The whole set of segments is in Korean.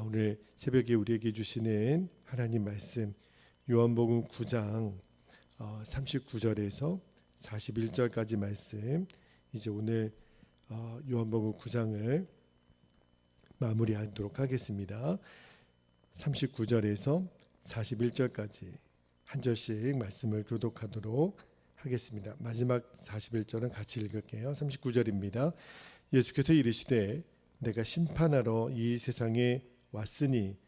오늘 새벽에 우리에게 주시는 하나님 말씀 요한복음 9장 39절에서 41절까지 말씀, 이제 오늘 요한복음 9장을 마무리하도록 하겠습니다. 39절에서 41절까지 한 절씩 말씀을 교독하도록 하겠습니다. 마지막 41절은 같이 읽을게요. 39절입니다. 예수께서 이르시되 내가 심판하러 이 세상에 왔으니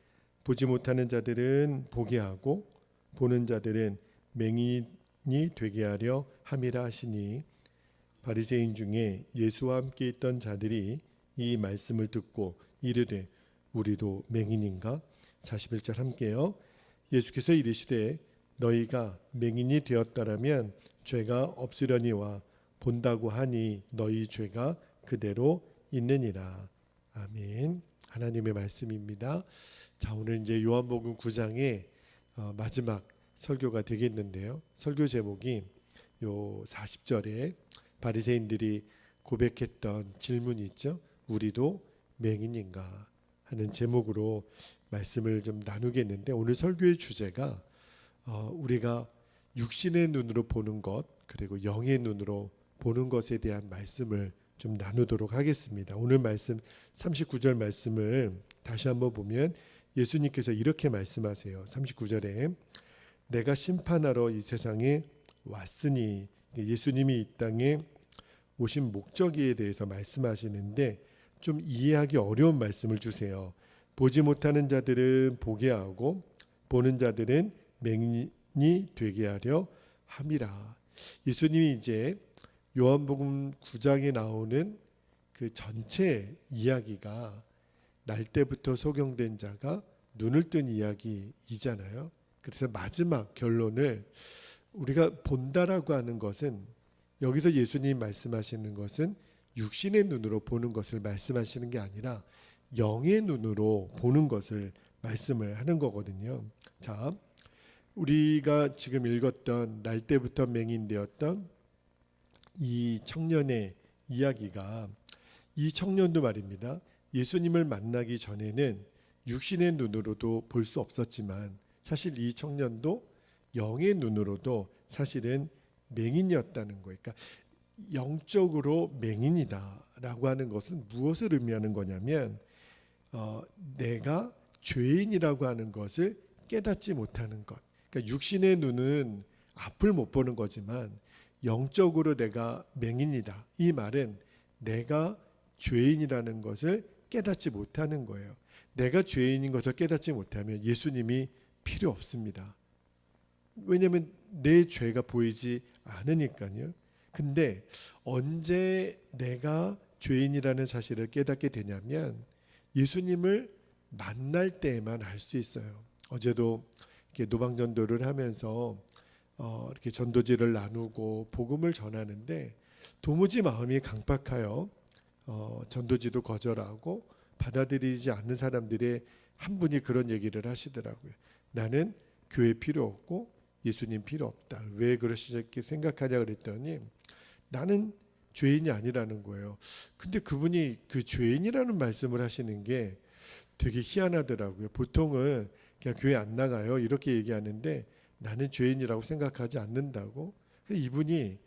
보지 못하는 자들은 보게 하고 보는 자들은 맹인이 되게 하려 함이라 하시니, 바리새인 중에 예수와 함께 있던 자들이 이 말씀을 듣고 이르되 우리도 맹인인가? 41절 함께요. 예수께서 이르시되 너희가 맹인이 되었다라면 죄가 없으려니와 본다고 하니 너희 죄가 그대로 있느니라. 아멘. 하나님의 말씀입니다. 자, 오늘 이제 요한복음 9장의 마지막 설교가 되겠는데요. 설교 제목이 요 40절에 바리새인들이 고백했던 질문이 있죠. 우리도 맹인인가 하는 제목으로 말씀을 좀 나누겠는데, 오늘 설교의 주제가 우리가 육신의 눈으로 보는 것 그리고 영의 눈으로 보는 것에 대한 말씀을 좀 나누도록 하겠습니다. 오늘 말씀 39절 말씀을 다시 한번 보면 예수님께서 이렇게 말씀하세요. 39절에 내가 심판하러 이 세상에 왔으니, 예수님이 이 땅에 오신 목적에 대해서 말씀하시는데 좀 이해하기 어려운 말씀을 주세요. 보지 못하는 자들은 보게 하고 보는 자들은 맹인이 되게 하려 함이라. 예수님이 이제 요한복음 9장에 나오는 그 전체 이야기가 날 때부터 소경된 자가 눈을 뜬 이야기이잖아요. 그래서 마지막 결론을 우리가 본다라고 하는 것은, 여기서 예수님이 말씀하시는 것은 육신의 눈으로 보는 것을 말씀하시는 게 아니라 영의 눈으로 보는 것을 말씀을 하는 거거든요. 자, 우리가 지금 읽었던 날 때부터 맹인되었던 이 청년의 이야기가, 이 청년도 말입니다. 예수님을 만나기 전에는 육신의 눈으로도 볼 수 없었지만 사실 이 청년도 영의 눈으로도 사실은 맹인이었다는 거예요. 그러니까 영적으로 맹인이다라고 하는 것은 무엇을 의미하는 거냐면 내가 죄인이라고 하는 것을 깨닫지 못하는 것. 그러니까 육신의 눈은 앞을 못 보는 거지만 영적으로 내가 맹인이다, 이 말은 내가 죄인이라는 것을 깨닫지 못하는 거예요. 내가 죄인인 것을 깨닫지 못하면 예수님이 필요 없습니다. 왜냐하면 내 죄가 보이지 않으니까요. 근데 언제 내가 죄인이라는 사실을 깨닫게 되냐면 예수님을 만날 때에만 알 수 있어요. 어제도 이렇게 노방전도를 하면서 이렇게 전도지를 나누고 복음을 전하는데 도무지 마음이 강팍하여 전도지도 거절하고 받아들이지 않는 사람들의 한 분이 그런 얘기를 하시더라고요. 나는 교회 필요 없고 예수님 필요 없다. 왜 그러시게 생각하냐 그랬더니 나는 죄인이 아니라는 거예요. 근데 그분이 그 죄인이라는 말씀을 하시는 게 되게 희한하더라고요. 보통은 그냥 교회 안 나가요 이렇게 얘기하는데 나는 죄인이라고 생각하지 않는다고. 이분이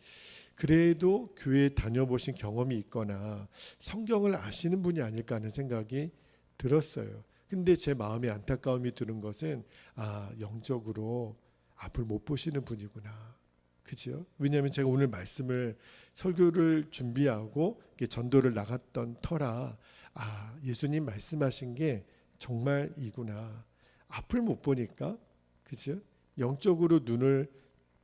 그래도 교회 다녀보신 경험이 있거나 성경을 아시는 분이 아닐까 하는 생각이 들었어요. 근데 제 마음에 안타까움이 드는 것은 영적으로 앞을 못 보시는 분이구나. 그죠? 왜냐하면 제가 오늘 말씀을 설교를 준비하고 전도를 나갔던 터라 예수님 말씀하신 게 정말 이구나. 앞을 못 보니까, 그죠? 영적으로 눈을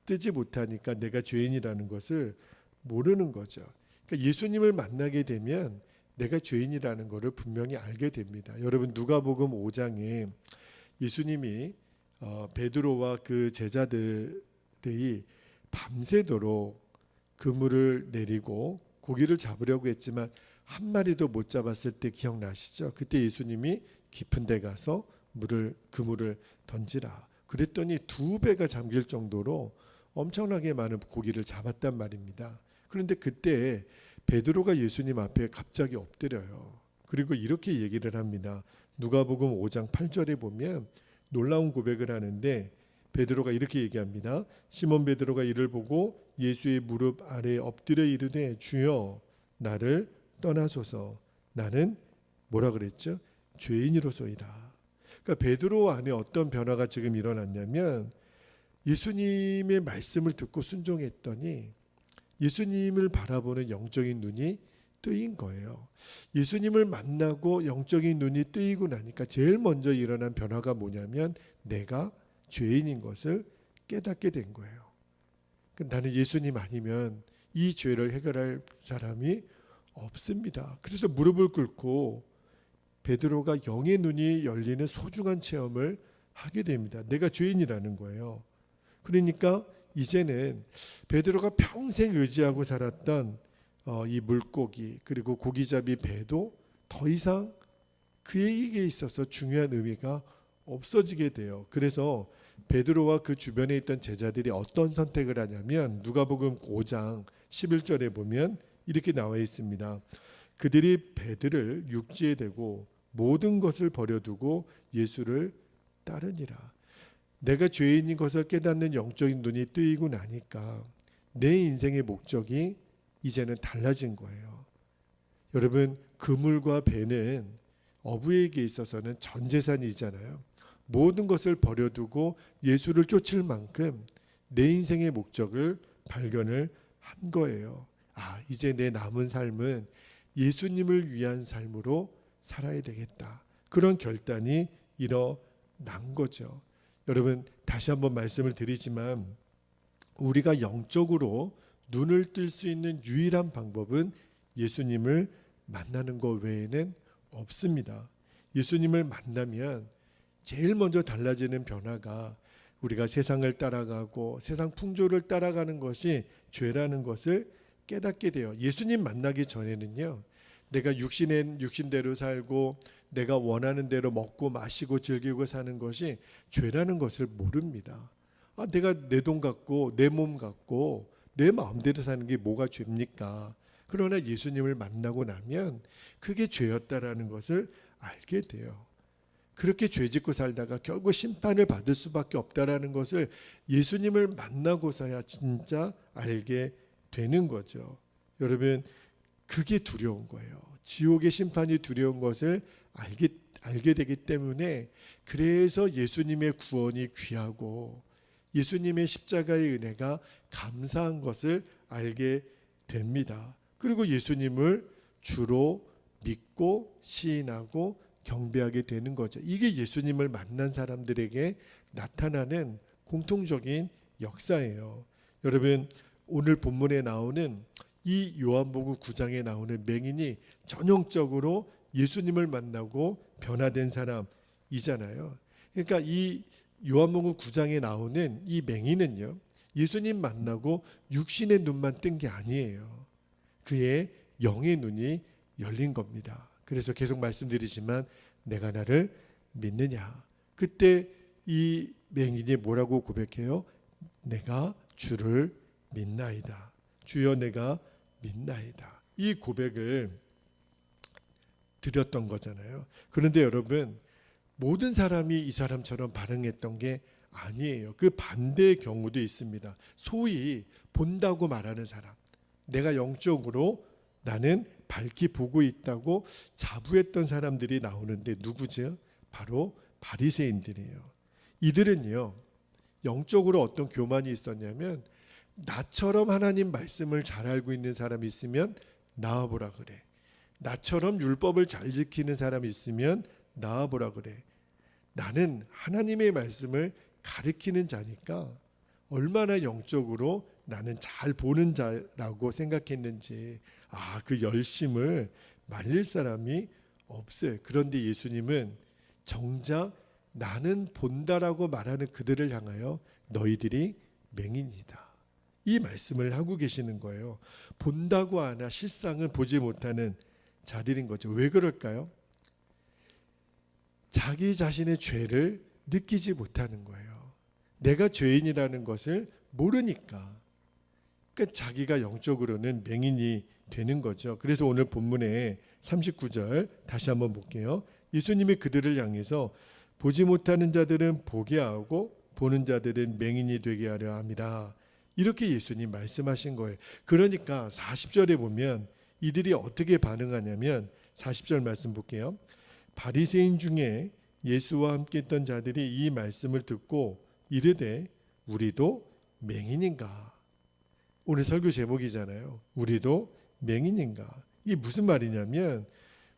뜨지 못하니까 내가 죄인이라는 것을 모르는 거죠. 그러니까 예수님을 만나게 되면 내가 죄인이라는 것을 분명히 알게 됩니다. 여러분, 누가복음 5장에 예수님이 베드로와 그 제자들이 밤새도록 그물을 내리고 고기를 잡으려고 했지만 한 마리도 못 잡았을 때 기억나시죠? 그때 예수님이 깊은 데 가서 그물을 던지라. 그랬더니 2배가 잠길 정도로 엄청나게 많은 고기를 잡았단 말입니다. 그런데 그때 베드로가 예수님 앞에 갑자기 엎드려요. 그리고 이렇게 얘기를 합니다. 누가복음 5장 8절에 보면 놀라운 고백을 하는데 베드로가 이렇게 얘기합니다. 시몬 베드로가 이를 보고 예수의 무릎 아래에 엎드려 이르되 주여 나를 떠나소서 나는 뭐라 그랬죠? 죄인이로소이다. 그러니까 베드로 안에 어떤 변화가 지금 일어났냐면 예수님의 말씀을 듣고 순종했더니 예수님을 바라보는 영적인 눈이 뜨인 거예요. 예수님을 만나고 영적인 눈이 뜨이고 나니까 제일 먼저 일어난 변화가 뭐냐면 내가 죄인인 것을 깨닫게 된 거예요. 나는 예수님 아니면 이 죄를 해결할 사람이 없습니다. 그래서 무릎을 꿇고 베드로가 영의 눈이 열리는 소중한 체험을 하게 됩니다. 내가 죄인이라는 거예요. 그러니까 이제는 베드로가 평생 의지하고 살았던 이 물고기 그리고 고기잡이 배도 더 이상 그에게 있어서 중요한 의미가 없어지게 돼요. 그래서 베드로와 그 주변에 있던 제자들이 어떤 선택을 하냐면 누가복음 5장 11절에 보면 이렇게 나와 있습니다. 그들이 배들을 육지에 대고 모든 것을 버려두고 예수를 따르니라. 내가 죄인인 것을 깨닫는 영적인 눈이 뜨이고 나니까 내 인생의 목적이 이제는 달라진 거예요. 여러분, 그물과 배는 어부에게 있어서는 전 재산이잖아요. 모든 것을 버려두고 예수를 쫓을 만큼 내 인생의 목적을 발견을 한 거예요. 이제 내 남은 삶은 예수님을 위한 삶으로 살아야 되겠다. 그런 결단이 일어난 거죠. 여러분, 다시 한번 말씀을 드리지만 우리가 영적으로 눈을 뜰 수 있는 유일한 방법은 예수님을 만나는 것 외에는 없습니다. 예수님을 만나면 제일 먼저 달라지는 변화가 우리가 세상을 따라가고 세상 풍조를 따라가는 것이 죄라는 것을 깨닫게 돼요. 예수님 만나기 전에는요, 내가 육신대로 살고 내가 원하는 대로 먹고 마시고 즐기고 사는 것이 죄라는 것을 모릅니다. 내가 내 돈 갖고 내 몸 갖고 내 마음대로 사는 게 뭐가 죄입니까? 그러나 예수님을 만나고 나면 그게 죄였다라는 것을 알게 돼요. 그렇게 죄짓고 살다가 결국 심판을 받을 수밖에 없다라는 것을 예수님을 만나고서야 진짜 알게 되는 거죠. 여러분, 그게 두려운 거예요. 지옥의 심판이 두려운 것을 알게 되기 때문에 그래서 예수님의 구원이 귀하고 예수님의 십자가의 은혜가 감사한 것을 알게 됩니다. 그리고 예수님을 주로 믿고 시인하고 경배하게 되는 거죠. 이게 예수님을 만난 사람들에게 나타나는 공통적인 역사예요. 여러분, 오늘 본문에 나오는 이 요한복음 9장에 나오는 맹인이 전형적으로 예수님을 만나고 변화된 사람이잖아요. 그러니까 이 요한복음 9장에 나오는 이 맹인은요, 예수님 만나고 육신의 눈만 뜬 게 아니에요. 그의 영의 눈이 열린 겁니다. 그래서 계속 말씀드리지만 내가 나를 믿느냐? 그때 이 맹인이 뭐라고 고백해요? 내가 주를 믿나이다. 주여 내가 믿나이다. 이 고백을 드렸던 거잖아요. 그런데 여러분, 모든 사람이 이 사람처럼 반응했던 게 아니에요. 그 반대의 경우도 있습니다. 소위 본다고 말하는 사람, 내가 영적으로 나는 밝히 보고 있다고 자부했던 사람들이 나오는데 누구죠? 바로 바리새인들이에요. 이들은요, 영적으로 어떤 교만이 있었냐면 나처럼 하나님 말씀을 잘 알고 있는 사람이 있으면 나와보라 그래. 나처럼 율법을 잘 지키는 사람이 있으면 나와보라 그래. 나는 하나님의 말씀을 가르치는 자니까 얼마나 영적으로 나는 잘 보는 자라고 생각했는지 그 열심을 말릴 사람이 없어요. 그런데 예수님은 정작 나는 본다라고 말하는 그들을 향하여 너희들이 맹인이다, 이 말씀을 하고 계시는 거예요. 본다고 하나 실상은 보지 못하는 자들인 거죠. 왜 그럴까요? 자기 자신의 죄를 느끼지 못하는 거예요. 내가 죄인이라는 것을 모르니까. 그러니까 자기가 영적으로는 맹인이 되는 거죠. 그래서 오늘 본문에 39절 다시 한번 볼게요. 예수님이 그들을 향해서 보지 못하는 자들은 보게 하고 보는 자들은 맹인이 되게 하려 함이라. 이렇게 예수님 말씀하신 거예요. 그러니까 40절에 보면 이들이 어떻게 반응하냐면 40절 말씀 볼게요. 바리새인 중에 예수와 함께 있던 자들이 이 말씀을 듣고 이르되 우리도 맹인인가. 오늘 설교 제목이잖아요. 우리도 맹인인가. 이게 무슨 말이냐면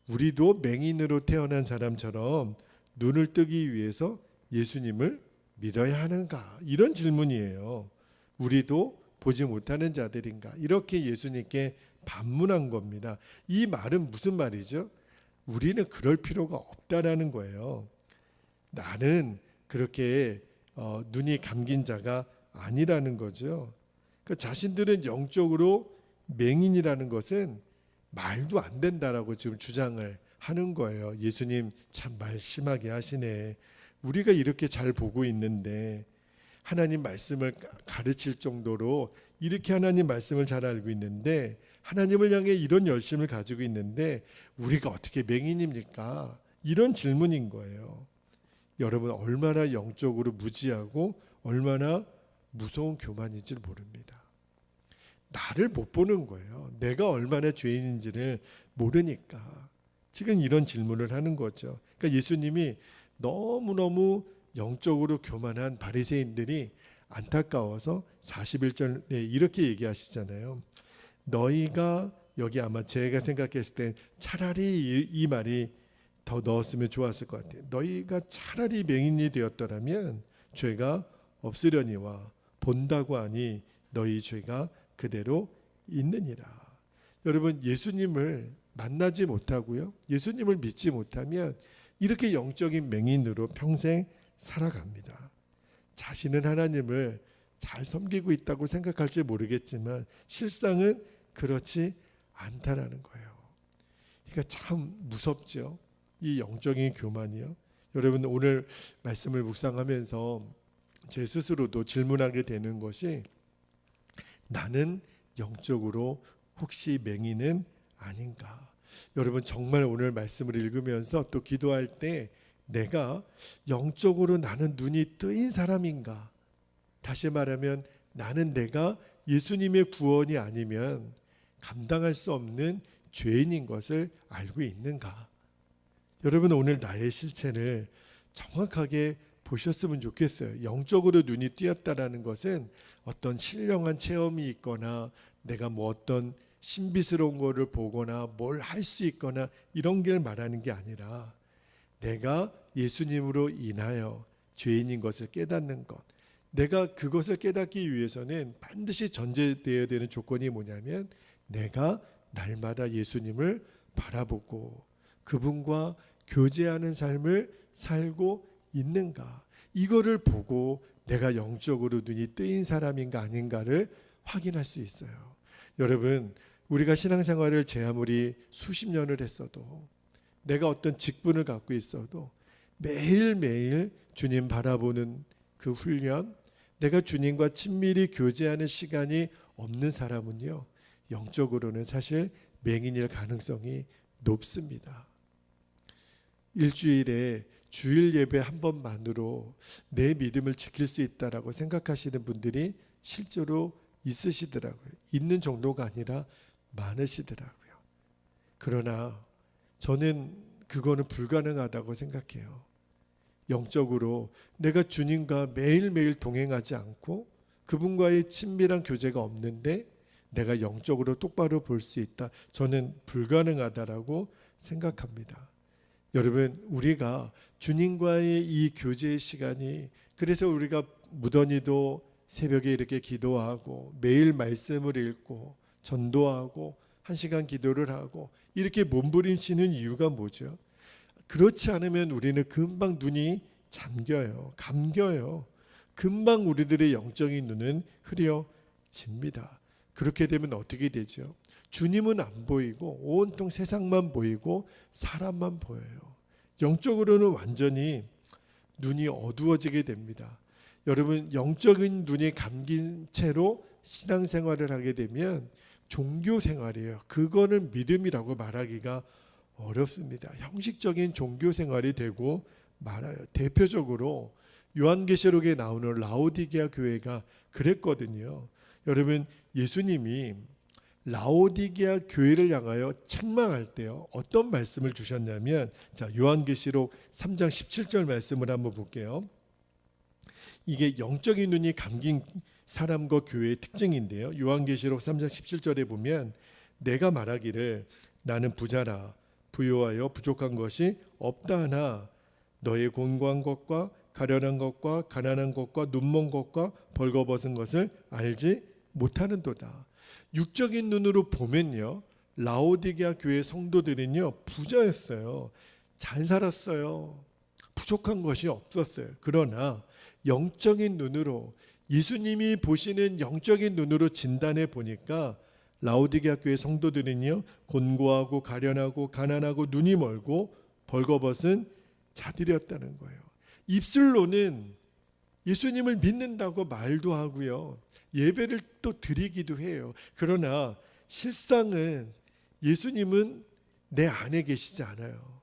우리도 맹인으로 태어난 사람처럼 눈을 뜨기 위해서 예수님을 믿어야 하는가. 이런 질문이에요. 우리도 보지 못하는 자들인가. 이렇게 예수님께 반문한 겁니다. 이 말은 무슨 말이죠? 우리는 그럴 필요가 없다라는 거예요. 나는 그렇게 눈이 감긴 자가 아니라는 거죠. 그러니까 자신들은 영적으로 맹인이라는 것은 말도 안 된다라고 지금 주장을 하는 거예요. 예수님 참 말 심하게 하시네. 우리가 이렇게 잘 보고 있는데 하나님 말씀을 가르칠 정도로 이렇게 하나님 말씀을 잘 알고 있는데 하나님을 향해 이런 열심을 가지고 있는데 우리가 어떻게 맹인입니까? 이런 질문인 거예요. 여러분 얼마나 영적으로 무지하고 얼마나 무서운 교만인지를 모릅니다. 나를 못 보는 거예요. 내가 얼마나 죄인인지를 모르니까 지금 이런 질문을 하는 거죠. 그러니까 예수님이 너무너무 영적으로 교만한 바리새인들이 안타까워서 41절에 이렇게 얘기하시잖아요. 너희가 여기 아마 제가 생각했을 때 차라리 이 말이 더 넣었으면 좋았을 것 같아요. 너희가 차라리 맹인이 되었더라면 죄가 없으려니와 본다고 하니 너희 죄가 그대로 있느니라. 여러분 예수님을 만나지 못하고요. 예수님을 믿지 못하면 이렇게 영적인 맹인으로 평생 살아갑니다. 자신은 하나님을 잘 섬기고 있다고 생각할지 모르겠지만 실상은 그렇지 않다라는 거예요. 그러니까 참 무섭죠. 이 영적인 교만이요. 여러분 오늘 말씀을 묵상하면서 제 스스로도 질문하게 되는 것이 나는 영적으로 혹시 맹인은 아닌가. 여러분 정말 오늘 말씀을 읽으면서 또 기도할 때 내가 영적으로 나는 눈이 뜨인 사람인가. 다시 말하면 나는 내가 예수님의 구원이 아니면 감당할 수 없는 죄인인 것을 알고 있는가. 여러분 오늘 나의 실체를 정확하게 보셨으면 좋겠어요. 영적으로 눈이 띄었다라는 것은 어떤 신령한 체험이 있거나 내가 뭐 어떤 신비스러운 거를 보거나 뭘 할 수 있거나 이런 걸 말하는 게 아니라 내가 예수님으로 인하여 죄인인 것을 깨닫는 것. 내가 그것을 깨닫기 위해서는 반드시 전제되어야 되는 조건이 뭐냐면 내가 날마다 예수님을 바라보고 그분과 교제하는 삶을 살고 있는가. 이거를 보고 내가 영적으로 눈이 뜨인 사람인가 아닌가를 확인할 수 있어요. 여러분 우리가 신앙생활을 제 아무리 수십 년을 했어도 내가 어떤 직분을 갖고 있어도 매일매일 주님 바라보는 그 훈련, 내가 주님과 친밀히 교제하는 시간이 없는 사람은요 영적으로는 사실 맹인일 가능성이 높습니다. 일주일에 주일 예배 한 번만으로 내 믿음을 지킬 수 있다라고 생각하시는 분들이 실제로 있으시더라고요. 있는 정도가 아니라 많으시더라고요. 그러나 저는 그거는 불가능하다고 생각해요. 영적으로 내가 주님과 매일매일 동행하지 않고 그분과의 친밀한 교제가 없는데 내가 영적으로 똑바로 볼 수 있다. 저는 불가능하다라고 생각합니다. 여러분 우리가 주님과의 이 교제의 시간이 그래서 우리가 무던히도 새벽에 이렇게 기도하고 매일 말씀을 읽고 전도하고 1시간 기도를 하고 이렇게 몸부림치는 이유가 뭐죠? 그렇지 않으면 우리는 금방 눈이 잠겨요. 감겨요. 금방 우리들의 영적인 눈은 흐려집니다. 그렇게 되면 어떻게 되죠? 주님은 안 보이고 온통 세상만 보이고 사람만 보여요. 영적으로는 완전히 눈이 어두워지게 됩니다. 여러분 영적인 눈이 감긴 채로 신앙생활을 하게 되면 종교생활이에요. 그거는 믿음이라고 말하기가 어렵습니다. 형식적인 종교 생활이 되고 말아요. 대표적으로 요한계시록에 나오는 라오디게아 교회가 그랬거든요. 여러분, 예수님이 라오디게아 교회를 향하여 책망할 때요, 어떤 말씀을 주셨냐면, 자, 요한계시록 3장 17절 말씀을 한번 볼게요. 이게 영적인 눈이 감긴 사람과 교회의 특징인데요. 요한계시록 3장 17절에 보면, 내가 말하기를 나는 부자라 부요하여 부족한 것이 없다 하나 너의 곤고한 것과 가련한 것과 가난한 것과 눈먼 것과 벌거벗은 것을 알지 못하는도다. 육적인 눈으로 보면요, 라오디게아 교회 성도들은요 부자였어요. 잘 살았어요. 부족한 것이 없었어요. 그러나 영적인 눈으로, 예수님이 보시는 영적인 눈으로 진단해 보니까 라오디게아 교회 성도들은요 곤고하고 가련하고 가난하고 눈이 멀고 벌거벗은 자들이었다는 거예요. 입술로는 예수님을 믿는다고 말도 하고요, 예배를 또 드리기도 해요. 그러나 실상은 예수님은 내 안에 계시지 않아요.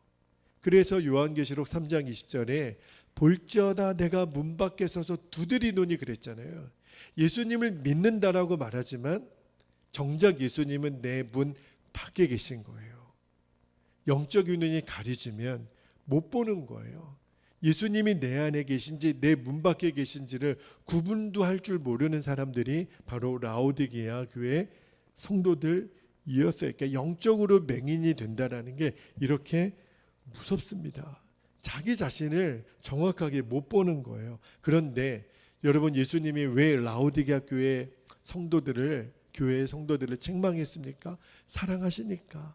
그래서 요한계시록 3장 20절에 볼지어다 내가 문 밖에 서서 두드리노니 그랬잖아요. 예수님을 믿는다라고 말하지만 정작 예수님은 내 문 밖에 계신 거예요. 영적인 눈이 가려지면 못 보는 거예요. 예수님이 내 안에 계신지 내 문 밖에 계신지를 구분도 할 줄 모르는 사람들이 바로 라오디게아 교회 성도들이었어요. 그러니까 영적으로 맹인이 된다는 게 이렇게 무섭습니다. 자기 자신을 정확하게 못 보는 거예요. 그런데 여러분, 예수님이 왜 라오디게아 교회 교회의 성도들을 책망했습니까? 사랑하시니까.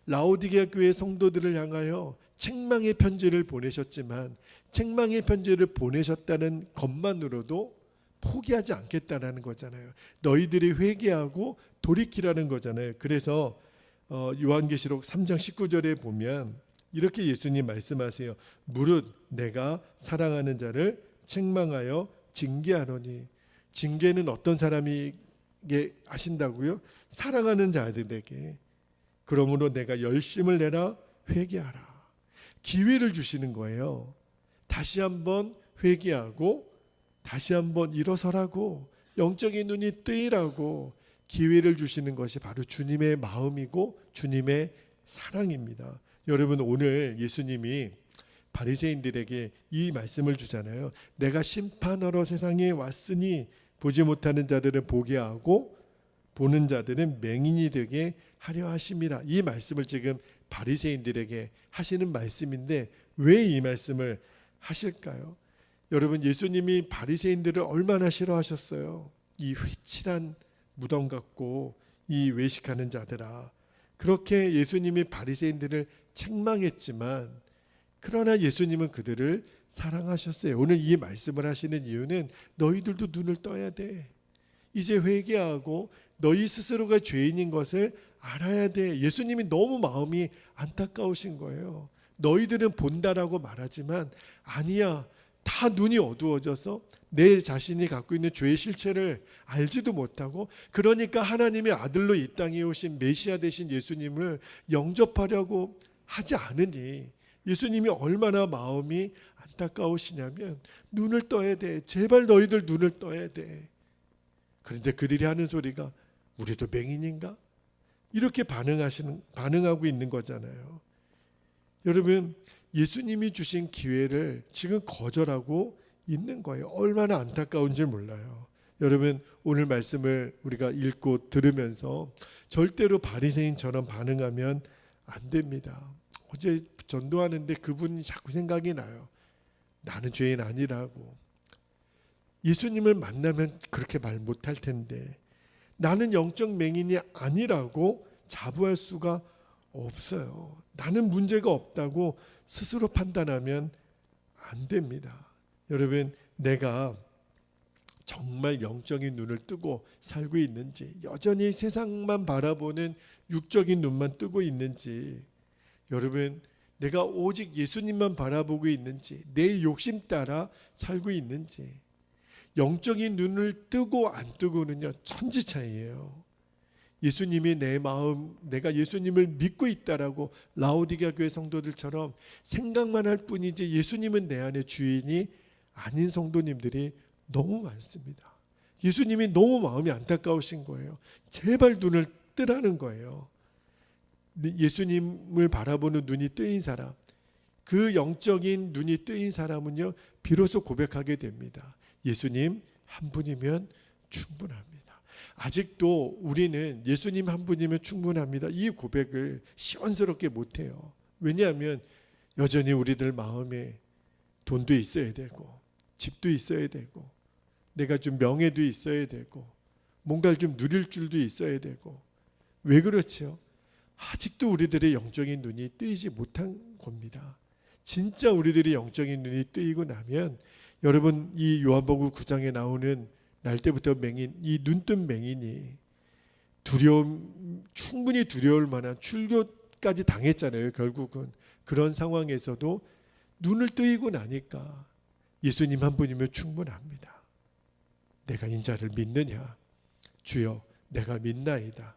라오디게아 교회 성도들을 향하여 책망의 편지를 보내셨지만 책망의 편지를 보내셨다는 것만으로도 포기하지 않겠다라는 거잖아요. 너희들이 회개하고 돌이키라는 거잖아요. 그래서 요한계시록 3장 19절에 보면 이렇게 예수님 말씀하세요. 무릇 내가 사랑하는 자를 책망하여 징계하노니. 징계는 어떤 사람에게 하신다고요? 사랑하는 자들에게. 그러므로 내가 열심을 내라 회개하라. 기회를 주시는 거예요. 다시 한번 회개하고 다시 한번 일어서라고, 영적인 눈이 뜨이라고 기회를 주시는 것이 바로 주님의 마음이고 주님의 사랑입니다. 여러분, 오늘 예수님이 바리새인들에게 이 말씀을 주잖아요. 내가 심판하러 세상에 왔으니 보지 못하는 자들은 보게 하고 보는 자들은 맹인이 되게 하려 하심이라. 이 말씀을 지금 바리새인들에게 하시는 말씀인데 왜 이 말씀을 하실까요? 여러분, 예수님이 바리새인들을 얼마나 싫어하셨어요. 이 회칠한 무덤 같고 이 외식하는 자들아. 그렇게 예수님이 바리새인들을 책망했지만 그러나 예수님은 그들을 사랑하셨어요. 오늘 이 말씀을 하시는 이유는 너희들도 눈을 떠야 돼. 이제 회개하고 너희 스스로가 죄인인 것을 알아야 돼. 예수님이 너무 마음이 안타까우신 거예요. 너희들은 본다라고 말하지만 아니야. 다 눈이 어두워져서 내 자신이 갖고 있는 죄의 실체를 알지도 못하고, 그러니까 하나님의 아들로 이 땅에 오신 메시아 되신 예수님을 영접하려고 하지 않으니 예수님이 얼마나 마음이 안타까우시냐면 눈을 떠야 돼. 제발 너희들 눈을 떠야 돼. 그런데 그들이 하는 소리가 우리도 맹인인가? 이렇게 반응하고 있는 거잖아요. 여러분, 예수님이 주신 기회를 지금 거절하고 있는 거예요. 얼마나 안타까운지 몰라요. 여러분, 오늘 말씀을 우리가 읽고 들으면서 절대로 바리새인처럼 반응하면 안 됩니다. 어제 전도하는데 그분이 자꾸 생각이 나요. 나는 죄인 아니라고. 예수님을 만나면 그렇게 말 못할 텐데 나는 영적 맹인이 아니라고 자부할 수가 없어요. 나는 문제가 없다고 스스로 판단하면 안 됩니다. 여러분, 내가 정말 영적인 눈을 뜨고 살고 있는지, 여전히 세상만 바라보는 육적인 눈만 뜨고 있는지, 여러분, 내가 오직 예수님만 바라보고 있는지, 내 욕심 따라 살고 있는지, 영적인 눈을 뜨고 안 뜨고는요 천지 차이예요. 예수님이 내 마음, 내가 예수님을 믿고 있다라고 라오디게아 교회 성도들처럼 생각만 할 뿐이지 예수님은 내 안의 주인이 아닌 성도님들이 너무 많습니다. 예수님이 너무 마음이 안타까우신 거예요. 제발 눈을 뜨라는 거예요. 예수님을 바라보는 눈이 뜨인 사람, 그 영적인 눈이 뜨인 사람은요, 비로소 고백하게 됩니다. 예수님 한 분이면 충분합니다. 아직도 우리는 예수님 한 분이면 충분합니다, 이 고백을 시원스럽게 못해요. 왜냐하면 여전히 우리들 마음에 돈도 있어야 되고, 집도 있어야 되고, 내가 좀 명예도 있어야 되고, 뭔가를 좀 누릴 줄도 있어야 되고. 왜 그렇죠? 아직도 우리들의 영적인 눈이 뜨이지 못한 겁니다. 진짜 우리들의 영적인 눈이 뜨이고 나면, 여러분, 이 요한복음 9장에 나오는 날 때부터 맹인, 이 눈뜬 맹인이 충분히 두려울 만한 출교까지 당했잖아요. 결국은 그런 상황에서도 눈을 뜨이고 나니까 예수님 한 분이면 충분합니다. 내가 인자를 믿느냐? 주여 내가 믿나이다.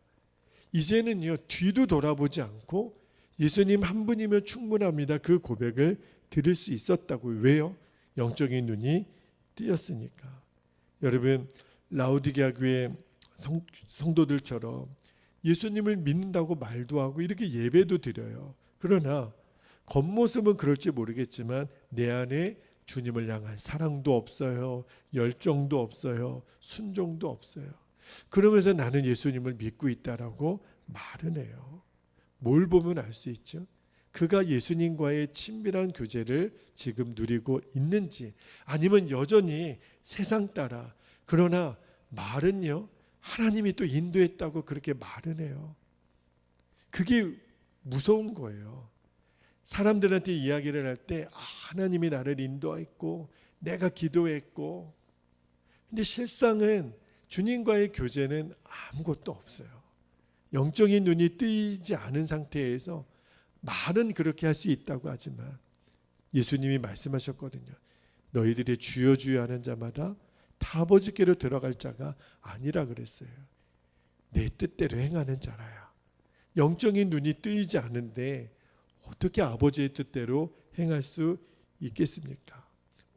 이제는요, 뒤도 돌아보지 않고 예수님 한 분이면 충분합니다, 그 고백을 들을 수 있었다고요. 왜요? 영적인 눈이 뜨였으니까. 여러분, 라오디게아 교회 성도들처럼 예수님을 믿는다고 말도 하고 이렇게 예배도 드려요. 그러나 겉모습은 그럴지 모르겠지만 내 안에 주님을 향한 사랑도 없어요. 열정도 없어요. 순종도 없어요. 그러면서 나는 예수님을 믿고 있다라고 말은 해요. 뭘 보면 알 수 있죠? 그가 예수님과의 친밀한 교제를 지금 누리고 있는지, 아니면 여전히 세상 따라, 그러나 말은요, 하나님이 또 인도했다고 그렇게 말은 해요. 그게 무서운 거예요. 사람들한테 이야기를 할 때 하나님이 나를 인도했고 내가 기도했고, 근데 실상은 주님과의 교제는 아무것도 없어요. 영적인 눈이 뜨이지 않은 상태에서 말은 그렇게 할 수 있다고 하지만 예수님이 말씀하셨거든요. 너희들이 주여 주여 하는 자마다 다 아버지께로 들어갈 자가 아니라 그랬어요. 내 뜻대로 행하는 자라야. 영적인 눈이 뜨이지 않은데 어떻게 아버지의 뜻대로 행할 수 있겠습니까?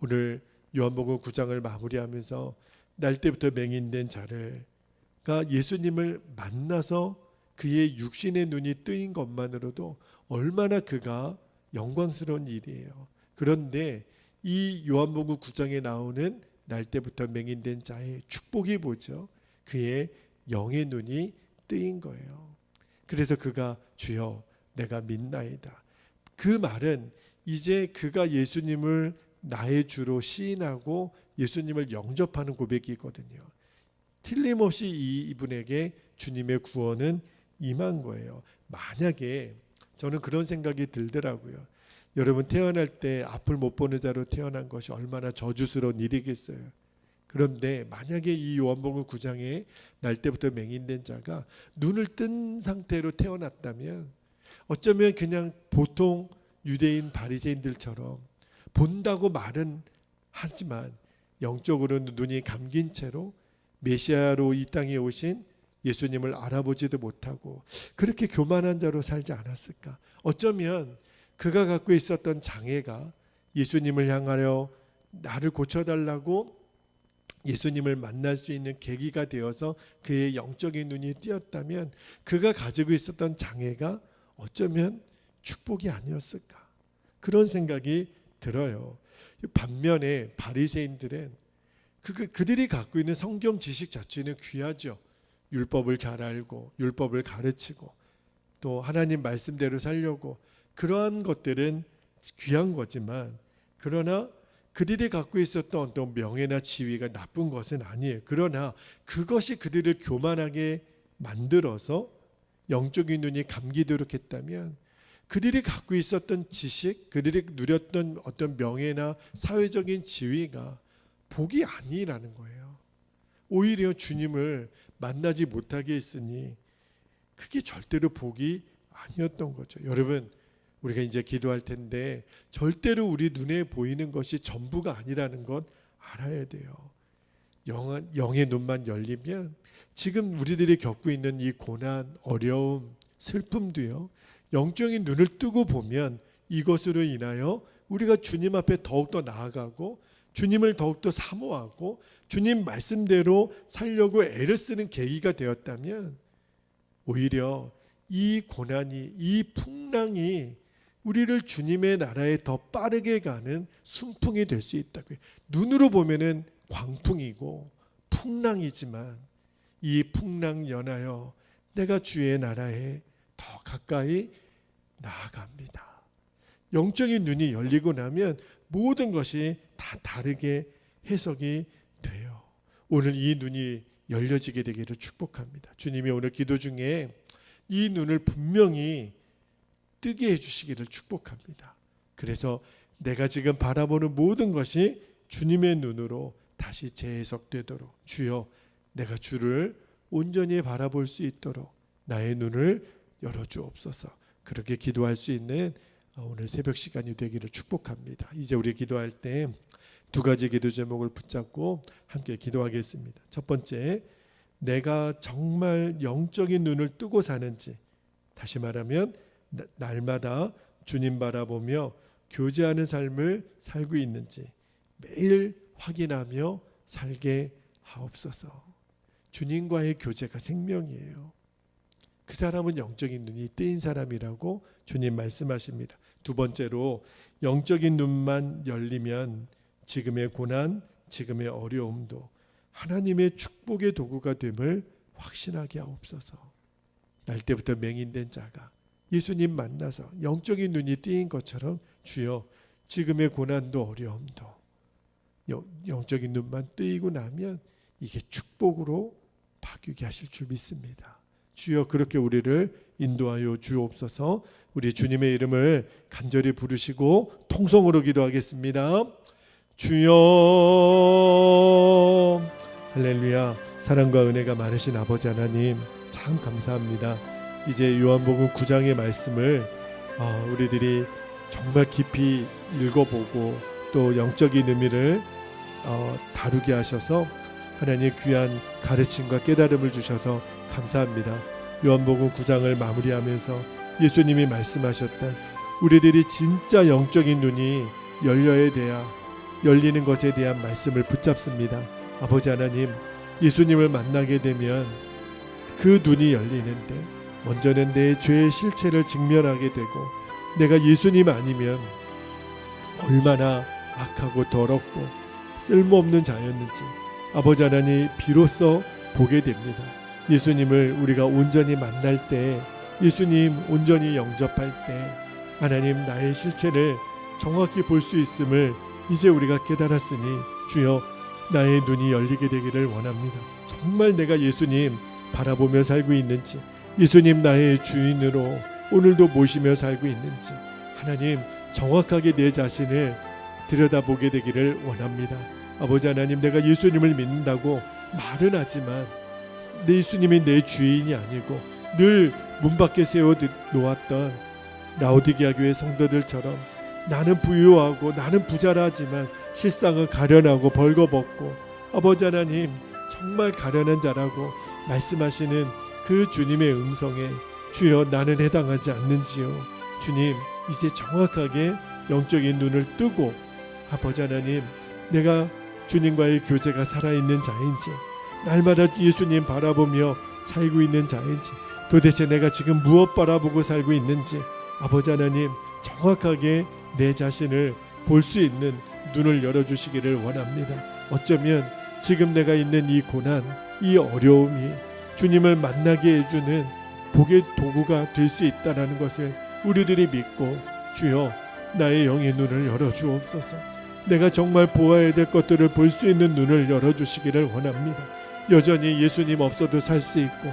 오늘 요한복음 9장을 마무리하면서 날 때부터 맹인된 자가 예수님을 만나서 그의 육신의 눈이 뜨인 것만으로도 얼마나 그가 영광스러운 일이에요. 그런데 이 요한복음 9장에 나오는 날 때부터 맹인된 자의 축복이 뭐죠? 그의 영의 눈이 뜨인 거예요. 그래서 그가 주여 내가 믿나이다. 그 말은 이제 그가 예수님을 나의 주로 시인하고 예수님을 영접하는 고백이거든요. 틀림없이 이분에게 주님의 구원은 임한 거예요. 만약에 저는 그런 생각이 들더라고요. 여러분, 태어날 때 앞을 못 보는 자로 태어난 것이 얼마나 저주스러운 일이겠어요. 그런데 만약에 이 요한복음 9장에 날 때부터 맹인된 자가 눈을 뜬 상태로 태어났다면 어쩌면 그냥 보통 유대인 바리새인들처럼 본다고 말은 하지만 영적으로는 눈이 감긴 채로 메시아로 이 땅에 오신 예수님을 알아보지도 못하고 그렇게 교만한 자로 살지 않았을까? 어쩌면 그가 갖고 있었던 장애가 예수님을 향하여 나를 고쳐달라고 예수님을 만날 수 있는 계기가 되어서 그의 영적인 눈이 띄었다면 그가 가지고 있었던 장애가 어쩌면 축복이 아니었을까? 그런 생각이 들어요. 반면에 바리새인들은 그들이 갖고 있는 성경 지식 자체는 귀하죠. 율법을 잘 알고 율법을 가르치고 또 하나님 말씀대로 살려고, 그러한 것들은 귀한 거지만, 그러나 그들이 갖고 있었던 어떤 명예나 지위가 나쁜 것은 아니에요. 그러나 그것이 그들을 교만하게 만들어서 영적인 눈이 감기도록 했다면 그들이 갖고 있었던 지식, 그들이 누렸던 어떤 명예나 사회적인 지위가 복이 아니라는 거예요. 오히려 주님을 만나지 못하게 했으니 그게 절대로 복이 아니었던 거죠. 여러분, 우리가 이제 기도할 텐데 절대로 우리 눈에 보이는 것이 전부가 아니라는 것 알아야 돼요. 영의 눈만 열리면 지금 우리들이 겪고 있는 이 고난, 어려움, 슬픔도요, 영적인 눈을 뜨고 보면 이것으로 인하여 우리가 주님 앞에 더욱더 나아가고 주님을 더욱더 사모하고 주님 말씀대로 살려고 애를 쓰는 계기가 되었다면, 오히려 이 고난이, 이 풍랑이 우리를 주님의 나라에 더 빠르게 가는 순풍이 될 수 있다고요. 눈으로 보면은 광풍이고 풍랑이지만 이 풍랑 연하여 내가 주의 나라에 더 가까이 나아갑니다. 영적인 눈이 열리고 나면 모든 것이 다 다르게 해석이 돼요. 오늘 이 눈이 열려지게 되기를 축복합니다. 주님이 오늘 기도 중에 이 눈을 분명히 뜨게 해주시기를 축복합니다. 그래서 내가 지금 바라보는 모든 것이 주님의 눈으로 다시 재해석되도록, 주여 내가 주를 온전히 바라볼 수 있도록 나의 눈을 열어주옵소서. 그렇게 기도할 수 있는 오늘 새벽 시간이 되기를 축복합니다. 이제 우리 기도할 때 두 가지 기도 제목을 붙잡고 함께 기도하겠습니다. 첫 번째, 내가 정말 영적인 눈을 뜨고 사는지, 다시 말하면 날마다 주님 바라보며 교제하는 삶을 살고 있는지 매일 확인하며 살게 하옵소서. 주님과의 교제가 생명이에요. 그 사람은 영적인 눈이 뜨인 사람이라고 주님 말씀하십니다. 두 번째로, 영적인 눈만 열리면 지금의 고난, 지금의 어려움도 하나님의 축복의 도구가 됨을 확신하게 하옵소서. 날 때부터 맹인된 자가 예수님 만나서 영적인 눈이 뜨인 것처럼 주여 지금의 고난도 어려움도 영적인 눈만 뜨이고 나면 이게 축복으로 바뀌게 하실 줄 믿습니다. 주여 그렇게 우리를 인도하여 주옵소서. 우리 주님의 이름을 간절히 부르시고 통성으로 기도하겠습니다. 주여, 할렐루야. 사랑과 은혜가 많으신 아버지 하나님, 참 감사합니다. 이제 요한복음 9장의 말씀을 우리들이 정말 깊이 읽어보고 또 영적인 의미를 다루게 하셔서 하나님의 귀한 가르침과 깨달음을 주셔서 감사합니다. 요한복음 9장을 마무리하면서 예수님이 말씀하셨던 우리들이 진짜 영적인 눈이 열려야 돼야 열리는 것에 대한 말씀을 붙잡습니다. 아버지 하나님, 예수님을 만나게 되면 그 눈이 열리는데 먼저는 내 죄의 실체를 직면하게 되고 내가 예수님 아니면 얼마나 악하고 더럽고 쓸모없는 자였는지 아버지 하나님 비로소 보게 됩니다. 예수님을 우리가 온전히 만날 때, 예수님 온전히 영접할 때 하나님 나의 실체를 정확히 볼 수 있음을 이제 우리가 깨달았으니 주여 나의 눈이 열리게 되기를 원합니다. 정말 내가 예수님 바라보며 살고 있는지, 예수님 나의 주인으로 오늘도 모시며 살고 있는지 하나님 정확하게 내 자신을 들여다보게 되기를 원합니다. 아버지 하나님, 내가 예수님을 믿는다고 말은 하지만 내 예수님이 내 주인이 아니고 늘 문 밖에 세워 놓았던 라오디게아 교회 성도들처럼 나는 부유하고 나는 부자라 하지만 실상은 가련하고 벌거벗고 아버지 하나님 정말 가련한 자라고 말씀하시는 그 주님의 음성에 주여 나는 해당하지 않는지요. 주님 이제 정확하게 영적인 눈을 뜨고 아버지 하나님 내가 주님과의 교제가 살아있는 자인지, 날마다 예수님 바라보며 살고 있는 자인지, 도대체 내가 지금 무엇 바라보고 살고 있는지 아버지 하나님 정확하게 내 자신을 볼 수 있는 눈을 열어주시기를 원합니다. 어쩌면 지금 내가 있는 이 고난, 이 어려움이 주님을 만나게 해주는 복의 도구가 될 수 있다는 것을 우리들이 믿고 주여 나의 영의 눈을 열어주옵소서. 내가 정말 보아야 될 것들을 볼 수 있는 눈을 열어주시기를 원합니다. 여전히 예수님 없어도 살 수 있고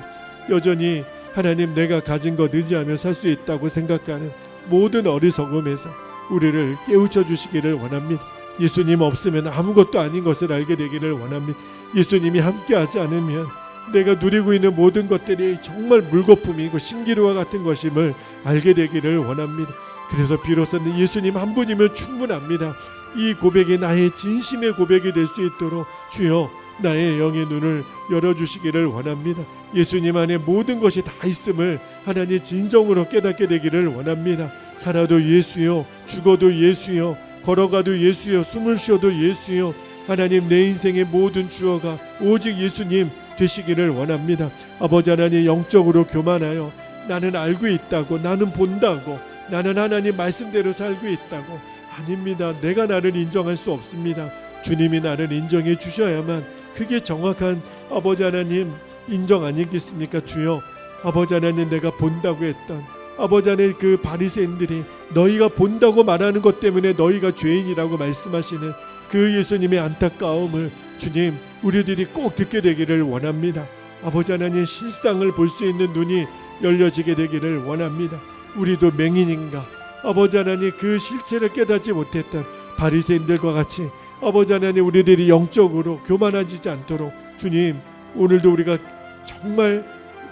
여전히 하나님 내가 가진 것 의지하며 살 수 있다고 생각하는 모든 어리석음에서 우리를 깨우쳐 주시기를 원합니다. 예수님 없으면 아무것도 아닌 것을 알게 되기를 원합니다. 예수님이 함께하지 않으면 내가 누리고 있는 모든 것들이 정말 물거품이고 신기루와 같은 것임을 알게 되기를 원합니다. 그래서 비로소 예수님 한 분이면 충분합니다. 이 고백이 나의 진심의 고백이 될 수 있도록 주여 나의 영의 눈을 열어주시기를 원합니다. 예수님 안에 모든 것이 다 있음을 하나님 진정으로 깨닫게 되기를 원합니다. 살아도 예수요, 죽어도 예수요, 걸어가도 예수요, 숨을 쉬어도 예수요. 하나님, 내 인생의 모든 주어가 오직 예수님 되시기를 원합니다. 아버지 하나님, 영적으로 교만하여 나는 알고 있다고, 나는 본다고, 나는 하나님 말씀대로 살고 있다고, 아닙니다. 내가 나를 인정할 수 없습니다. 주님이 나를 인정해 주셔야만 그게 정확한 아버지 하나님 인정 아니겠습니까? 주여, 아버지 하나님, 내가 본다고 했던 아버지 하나님 그 바리새인들이 너희가 본다고 말하는 것 때문에 너희가 죄인이라고 말씀하시는 그 예수님의 안타까움을 주님, 우리들이 꼭 듣게 되기를 원합니다. 아버지 하나님, 실상을 볼 수 있는 눈이 열려지게 되기를 원합니다. 우리도 맹인인가, 아버지 하나님, 그 실체를 깨닫지 못했던 바리새인들과 같이 아버지 하나님, 우리들이 영적으로 교만해지지 않도록 주님, 오늘도 우리가 정말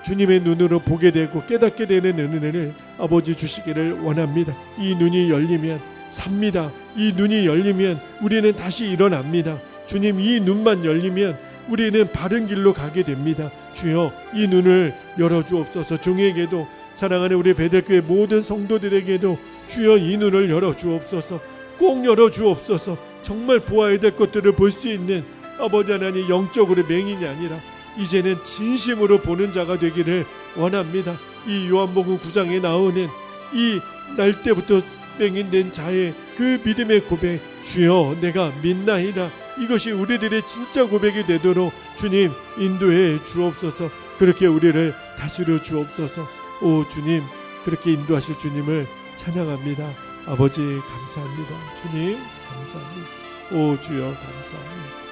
주님의 눈으로 보게 되고 깨닫게 되는 은혜를 아버지 주시기를 원합니다. 이 눈이 열리면 삽니다. 이 눈이 열리면 우리는 다시 일어납니다. 주님, 이 눈만 열리면 우리는 바른 길로 가게 됩니다. 주여, 이 눈을 열어주옵소서. 종에게도, 사랑하는 우리 베델교회 모든 성도들에게도 주여 이 눈을 열어주옵소서. 꼭 열어주옵소서. 정말 보아야 될 것들을 볼 수 있는 아버지 하나님, 영적으로 맹인이 아니라 이제는 진심으로 보는 자가 되기를 원합니다. 이 요한복음 9장에 나오는 이 날 때부터 맹인된 자의 그 믿음의 고백, 주여 내가 믿나이다, 이것이 우리들의 진짜 고백이 되도록 주님 인도해 주옵소서. 그렇게 우리를 다스려 주옵소서. 오 주님, 그렇게 인도하실 주님을 찬양합니다. 아버지 감사합니다. 주님 감사합니다. 오 주여 감사합니다.